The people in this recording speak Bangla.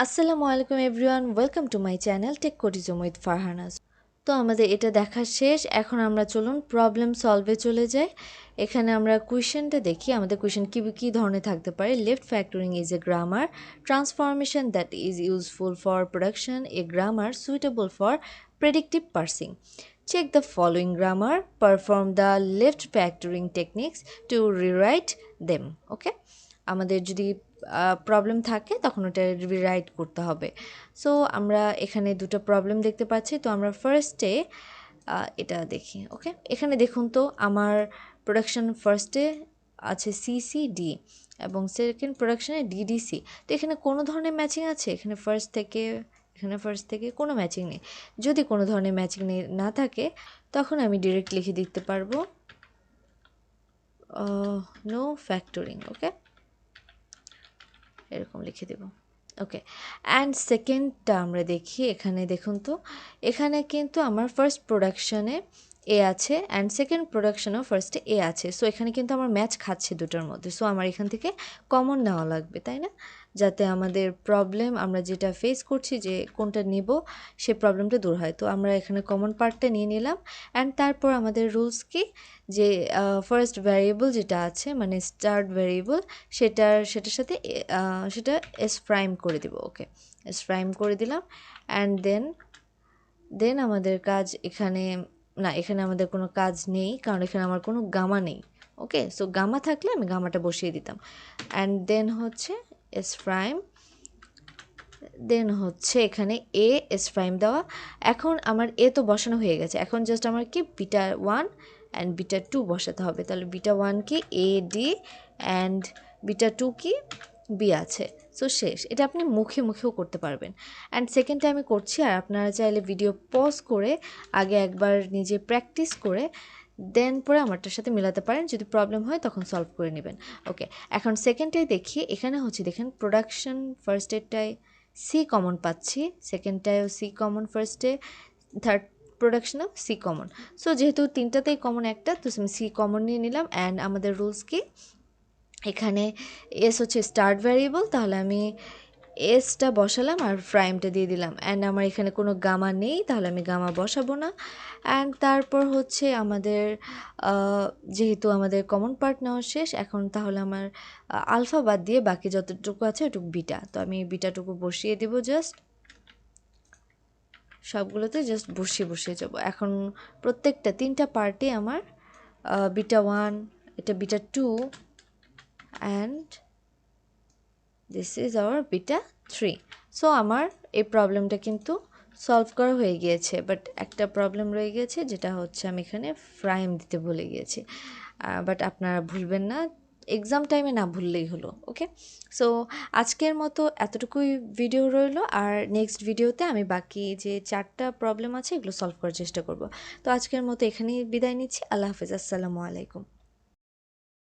আসসালামু আলাইকুম everyone, welcome to my channel tech codism with Farhana's. তো আমাদের এটা দেখা শেষ। এখন আমরা চলুন প্রবলেম সলভে চলে যাই। এখানে আমরা কোয়েশ্চেনটা দেখি। আমাদের কোয়েশ্চেন কী ধরনের থাকতে পারে। Left factoring is a grammar transformation that is useful for production, a grammar suitable for predictive parsing. Check the following grammar, perform the left factoring techniques to rewrite them. ওকে, আমাদের যদি প্রবলেম থাকে তখন ওটা রিরাইট করতে হবে। সো আমরা এখানে দুটো প্রবলেম দেখতে পাচ্ছি। তো আমরা ফার্স্টে এটা দেখি। ওকে, এখানে দেখুন তো আমার প্রোডাকশন ফার্স্টে আছে সিসিডি এবং সেকেন্ড প্রোডাকশনে ডিডিসি। তো এখানে কোনো ধরনের ম্যাচিং আছে? এখানে ফার্স্ট থেকে কোনো ম্যাচিং নেই। যদি কোনো ধরনের ম্যাচিং না থাকে তখন আমি ডিরেক্ট লিখে দিতে পারবো নো ফ্যাক্টরিং। ওকে, এরকম লিখে দেব। ওকে, অ্যান্ড সেকেন্ডটা আমরা দেখি। এখানে দেখুন তো, এখানে কিন্তু আমার ফার্স্ট প্রোডাকশনে এ আছে অ্যান্ড সেকেন্ড প্রোডাকশনেও ফার্স্টে এ আছে। সো এখানে কিন্তু আমার ম্যাচ খাচ্ছে দুটোর মধ্যে। সো আমার এখান থেকে কমন নেওয়া লাগবে, তাই না? যাতে আমাদের প্রবলেম আমরা যেটা ফেস করছি যে কোনটা নেব সে প্রবলেমটা দূর হয়। তো আমরা এখানে কমন পার্টটা নিয়ে নিলাম। অ্যান্ড তারপর আমাদের রুলস কি, যে ফার্স্ট ভ্যারিয়েবল যেটা আছে মানে স্টার্ট ভ্যারিয়েবল, সেটার সাথে সেটা এস প্রাইম করে দিব। ওকে, এস প্রাইম করে দিলাম। অ্যান্ড দেন আমাদের কাজ এখানে না, এখানে আমাদের কোনো কাজ নেই কারণ এখানে আমার কোনো গামা নেই। ওকে, সো গামা থাকলে আমি গামাটা বসিয়ে দিতাম। অ্যান্ড দেন হচ্ছে এস প্রাইম, দেন হচ্ছে এখানে এ এস প্রাইম দেওয়া। এখন আমার এ তো বসানো হয়ে গেছে, এখন জাস্ট আমার কি বিটা 1 অ্যান্ড বিটা 2 বসাতে হবে। তাহলে বিটা 1 কি এ ডি অ্যান্ড বিটা 2 কি বি আছে। সো শেষ। এটা আপনি মুখেও করতে পারবেন। অ্যান্ড সেকেন্ড টাইমে করছি, আর আপনারা চাইলে ভিডিও পজ করে আগে একবার নিজে প্র্যাকটিস করে দেন পরে আমারটার সাথে মেলাতে পারেন। যদি প্রবলেম হয় তখন সলভ করে নেবেন। ওকে, এখন সেকেন্ডটাই দেখি। এখানে হচ্ছে দেখেন প্রোডাকশন ফার্স্টেরটায় সি কমন পাচ্ছি, সেকেন্ডটায়ও সি কমন, ফার্স্টে থার্ড প্রোডাকশনেও সি কমন। সো যেহেতু তিনটাতেই কমন একটা, তো আমি সি কমন নিয়ে নিলাম। অ্যান্ড আমাদের রুলস কি, এখানে এস হচ্ছে স্টার্ট ভ্যারিয়েবল, তাহলে আমি এসটা বসালাম আর প্রাইমটা দিয়ে দিলাম। অ্যান্ড আমার এখানে কোনো গামা নেই, তাহলে আমি গামা বসাবো না। অ্যান্ড তারপর হচ্ছে আমাদের যেহেতু আমাদের কমন পার্ট নেওয়া শেষ, এখন তাহলে আমার আলফা বাদ দিয়ে বাকি যতটুকু আছে ওটুকু বিটা। তো আমি বিটাটুকু বসিয়ে দিব, জাস্ট সবগুলোতে জাস্ট বসিয়ে যাব। এখন প্রত্যেকটা তিনটা পার্টে আমার বিটা 1, এটা beta 2 and this is our beta 3। So আমার এই প্রবলেমটা কিন্তু সলভ করা হয়ে গিয়েছে। বাট একটা প্রবলেম রয়ে গিয়েছে, যেটা হচ্ছে আমি এখানে প্রাইম দিতে ভুলে গিয়েছি। বাট আপনারা ভুলবেন না, এক্সাম টাইমে না ভুললেই হলো। ওকে, সো আজকের মতো এতটুকুই ভিডিও রইলো। আর নেক্সট ভিডিওতে আমি বাকি যে 4টা প্রবলেম আছে এগুলো সলভ করার চেষ্টা করব। তো আজকের মতো এখানেই বিদায় নিচ্ছি। আল্লাহ হাফেজ, আসসালামু আলাইকুম।